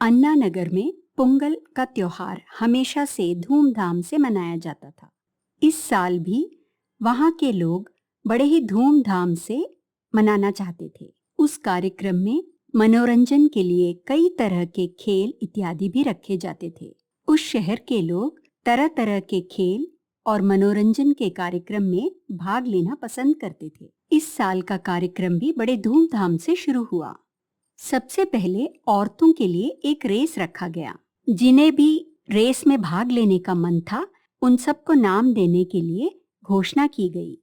अन्ना नगर में पोंगल का त्योहार हमेशा से धूमधाम से मनाया जाता था। इस साल भी वहाँ के लोग बड़े ही धूमधाम से मनाना चाहते थे। उस कार्यक्रम में मनोरंजन के लिए कई तरह के खेल इत्यादि भी रखे जाते थे। उस शहर के लोग तरह तरह के खेल और मनोरंजन के कार्यक्रम में भाग लेना पसंद करते थे। इस साल का कार्यक्रम भी बड़े धूमधाम से शुरू हुआ। सबसे पहले औरतों के लिए एक रेस रखा गया। जिन्हें भी रेस में भाग लेने का मन था, उन सबको नाम देने के लिए घोषणा की गई।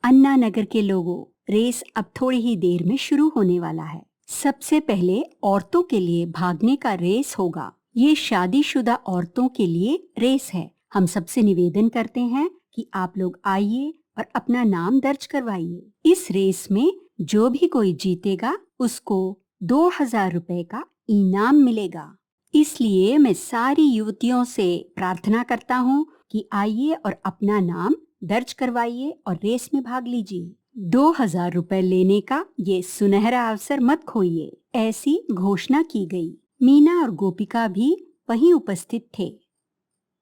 अन्ना नगर के लोगों, रेस अब थोड़ी ही देर में शुरू होने वाला है। सबसे पहले औरतों के लिए भागने का रेस होगा। ये शादीशुदा औरतों के लिए रेस है। हम सबसे निवेदन करते हैं कि आप लोग आइए और अपना नाम दर्ज करवाइए। इस रेस में जो भी कोई जीतेगा उसको 2000 रुपए का इनाम मिलेगा। इसलिए मैं सारी युवतियों से प्रार्थना करता हूँ कि आइए और अपना नाम दर्ज करवाइए और रेस में भाग लीजिए। 2000 रुपए लेने का ये सुनहरा अवसर मत खोइए। ऐसी घोषणा की गई। मीना और गोपिका भी वहीं उपस्थित थे।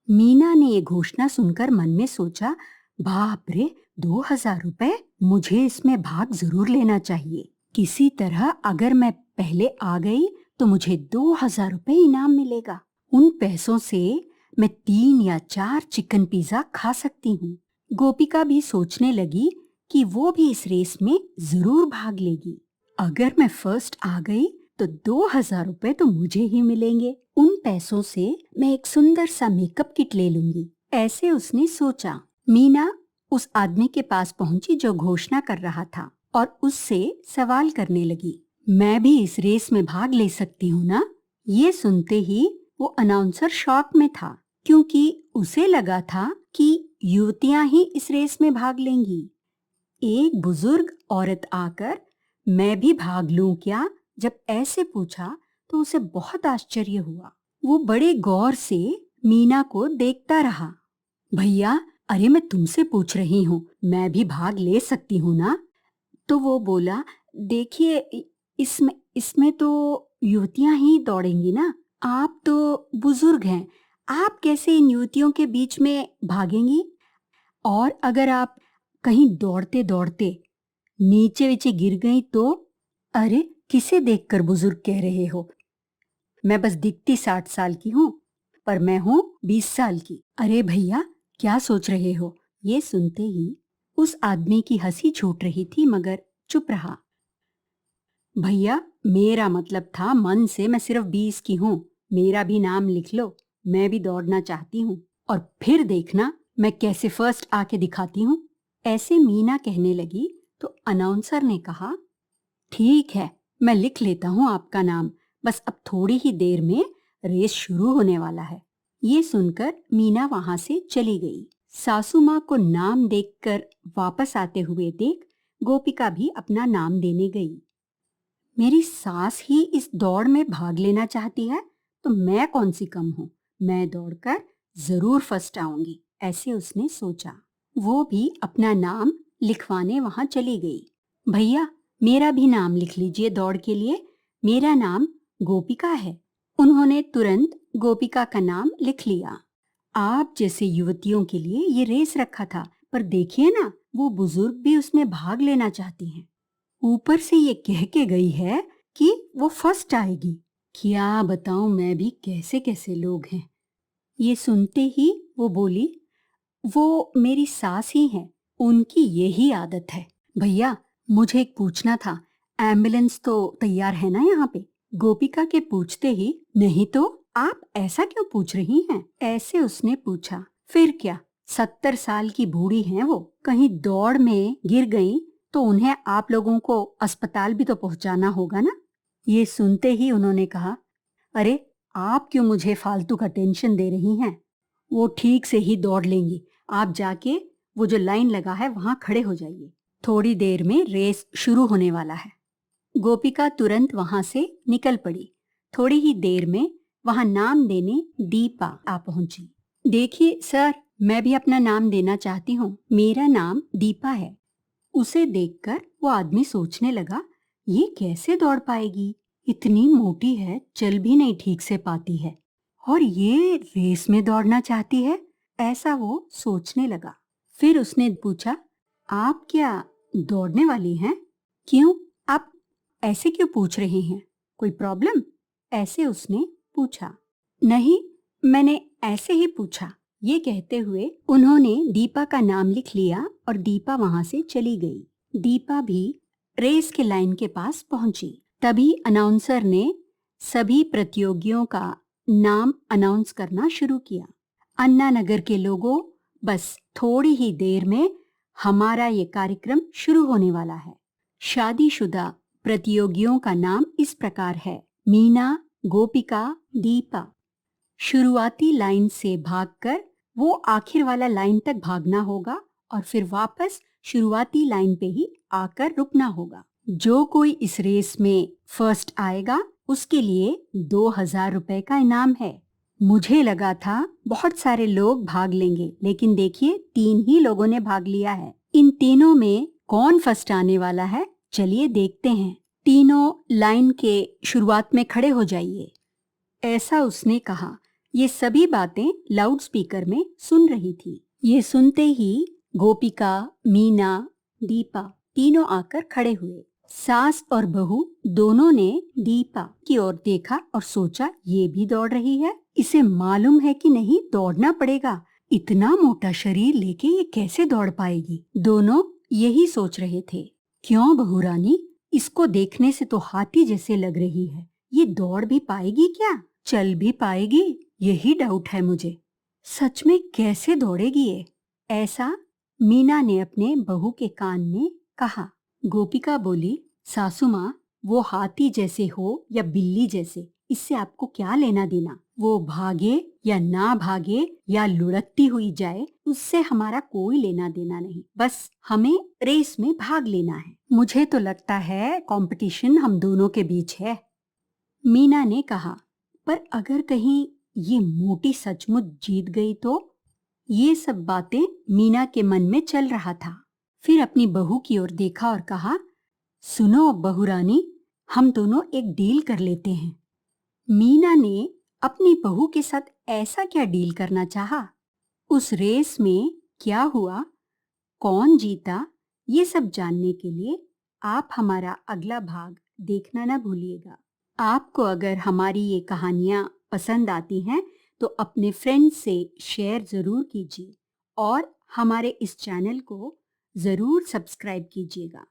मीना ने ये घोषणा सुनकर मन में सोचा, बाप रे, 2000 रुपए, मुझे इसमें भाग जरूर लेना चाहिए। किसी तरह अगर मैं पहले आ गई तो मुझे 2000 रुपए इनाम मिलेगा। उन पैसों से मैं 3 या 4 चिकन पिज्जा खा सकती हूँ। गोपिका भी सोचने लगी कि वो भी इस रेस में जरूर भाग लेगी। अगर मैं फर्स्ट आ गई तो 2000 रुपए तो मुझे ही मिलेंगे। उन पैसों से मैं एक सुंदर सा मेकअप किट ले लूंगी। ऐसे उसने सोचा। मीना उस आदमी के पास पहुंची जो घोषणा कर रहा था और उससे सवाल करने लगी, मैं भी इस रेस में भाग ले सकती हूँ ना? ये सुनते ही वो अनाउंसर शॉक में था, क्योंकि उसे लगा था कि युवतियां ही इस रेस में भाग लेंगी। एक बुजुर्ग औरत आकर मैं भी भाग लूं क्या जब ऐसे पूछा तो उसे बहुत आश्चर्य हुआ। वो बड़े गौर से मीना को देखता रहा। भैया, अरे मैं तुमसे पूछ रही हूँ, मैं भी भाग ले सकती हूँ ना? तो वो बोला, देखिए, इसमें इसमें तो युवतियां ही दौड़ेंगी ना। आप तो बुजुर्ग हैं, आप कैसे इन युवतियों के बीच में भागेंगी? और अगर आप कहीं दौड़ते दौड़ते नीचे वीचे गिर गई तो? अरे, किसे देखकर बुजुर्ग कह रहे हो? मैं बस दिखती 60 साल की हूँ, पर मैं हूँ 20 साल की। अरे भैया, क्या सोच रहे हो? ये सुनते ही उस आदमी की हंसी छूट रही थी, मगर चुप रहा। भैया, मेरा मतलब था मन से मैं सिर्फ 20 की हूँ। मेरा भी नाम लिख लो, मैं भी दौड़ना चाहती हूँ, और फिर देखना मैं कैसे फर्स्ट आके दिखाती हूँ। ऐसे मीना कहने लगी तो अनाउंसर ने कहा, ठीक है, मैं लिख लेता हूँ आपका नाम, बस अब थोड़ी ही देर में रेस शुरू होने वाला है। ये सुनकर मीना वहां से चली गई। सासू माँ को नाम देखकर वापस आते हुए देख गोपिका भी अपना नाम देने गई। मेरी सास ही इस दौड़ में भाग लेना चाहती है तो मैं कौन सी कम हूँ, मैं दौड़कर जरूर फर्स्ट आऊंगी, ऐसे उसने सोचा। वो भी अपना नाम लिखवाने वहां चली गई। भैया, मेरा भी नाम लिख लीजिए दौड़ के लिए, मेरा नाम गोपिका है। उन्होंने तुरंत गोपिका का नाम लिख लिया। आप जैसे युवतियों के लिए ये रेस रखा था, पर देखिए ना, वो बुजुर्ग भी उसमें भाग लेना चाहती हैं। ऊपर से ये कह के गई है कि वो फर्स्ट आएगी। क्या बताऊं मैं भी, कैसे कैसे लोग हैं। ये सुनते ही वो बोली, वो मेरी सास ही हैं, उनकी यही आदत है। भैया, मुझे एक पूछना था, एम्बुलेंस तो तैयार है ना यहाँ पे? गोपिका के पूछते ही, नहीं तो, आप ऐसा क्यों पूछ रही हैं? ऐसे उसने पूछा। फिर क्या, 70 साल की बूढ़ी हैं वो, कहीं दौड़ में गिर गई तो उन्हें आप लोगों को अस्पताल भी तो पहुंचाना होगा ना। ये सुनते ही उन्होंने कहा, अरे, आप क्यों मुझे फालतू का टेंशन दे रही हैं? वो ठीक से ही दौड़ लेंगी। आप जाके वो जो लाइन लगा है वहां खड़े हो जाइए। थोड़ी देर में रेस शुरू होने वाला है। गोपिका तुरंत वहां से निकल पड़ी। थोड़ी ही देर में वहां नाम देने दीपा आ पहुंची। देखिए सर, मैं भी अपना नाम देना चाहती हूँ, मेरा नाम दीपा है। उसे देखकर वो आदमी सोचने लगा, ये कैसे दौड़ पाएगी? इतनी मोटी है, चल भी नहीं ठीक से पाती है, और ये रेस में दौड़ना चाहती है, ऐसा वो सोचने लगा। फिर उसने पूछा, आप क्या दौड़ने वाली हैं? क्यों? आप ऐसे क्यों पूछ रही हैं? कोई प्रॉब्लम? ऐसे उसने पूछा। नहीं, मैंने ऐसे ही पूछा। ये कहते हुए उन्होंने दीपा का नाम लिख लिया और दीपा वहां से चली गई। दीपा भी रेस के लाइन के पास पहुंची। तभी अनाउंसर ने सभी प्रतियोगियों का नाम अनाउंस करना शुरू किया। अन्ना नगर के लोगों, बस थोड़ी ही देर में हमारा ये कार्यक्रम शुरू होने वाला है। शादीशुदा प्रतियोगियों का नाम इस प्रकार है: मीना, गोपिका, दीपा। शुरुआती लाइन से भागकर वो आखिर वाला लाइन तक भागना होगा और फिर वापस शुरुआती लाइन पे ही आकर रुकना होगा। जो कोई इस रेस में फर्स्ट आएगा उसके लिए 2000 रुपए का इनाम है। मुझे लगा था बहुत सारे लोग भाग लेंगे, लेकिन देखिए 3 ही लोगों ने भाग लिया है। इन तीनों में कौन फर्स्ट आने वाला है, चलिए देखते हैं। तीनों लाइन के शुरुआत में खड़े हो जाइए, ऐसा उसने कहा। ये सभी बातें लाउड स्पीकर में सुन रही थी। ये सुनते ही गोपिका, मीना, दीपा तीनों आकर खड़े हुए। सास और बहू दोनों ने दीपा की ओर देखा और सोचा, ये भी दौड़ रही है, इसे मालूम है कि नहीं दौड़ना पड़ेगा, इतना मोटा शरीर लेके ये कैसे दौड़ पाएगी। दोनों यही सोच रहे थे। क्यों बहू रानी, इसको देखने से तो हाथी जैसे लग रही है, ये दौड़ भी पाएगी क्या, चल भी पाएगी, यही डाउट है मुझे। सच में कैसे दौड़ेगी ये? ऐसा मीना ने अपने बहू के कान में कहा। गोपिका बोली, सासू माँ, वो हाथी जैसे हो या बिल्ली जैसे, इससे आपको क्या लेना देना? वो भागे या ना भागे या लुढ़कती हुई जाए, उससे हमारा कोई लेना देना नहीं। बस हमें रेस में भाग लेना है। मुझे तो लगता है कंपटीशन हम दोनों के बीच है, मीना ने कहा। पर अगर कहीं ये मोटी सचमुच जीत गई तो? ये सब बातें मीना के मन में चल रहा था। फिर अपनी बहू की ओर देखा और कहा, सुनो बहू रानी, हम दोनों एक डील कर लेते हैं। मीना ने अपनी बहू के साथ ऐसा क्या डील करना चाहा? उस रेस में क्या हुआ, कौन जीता, ये सब जानने के लिए आप हमारा अगला भाग देखना ना भूलिएगा। आपको अगर हमारी ये कहानियाँ पसंद आती हैं तो अपने फ्रेंड्स से शेयर ज़रूर कीजिए और हमारे इस चैनल को ज़रूर सब्सक्राइब कीजिएगा।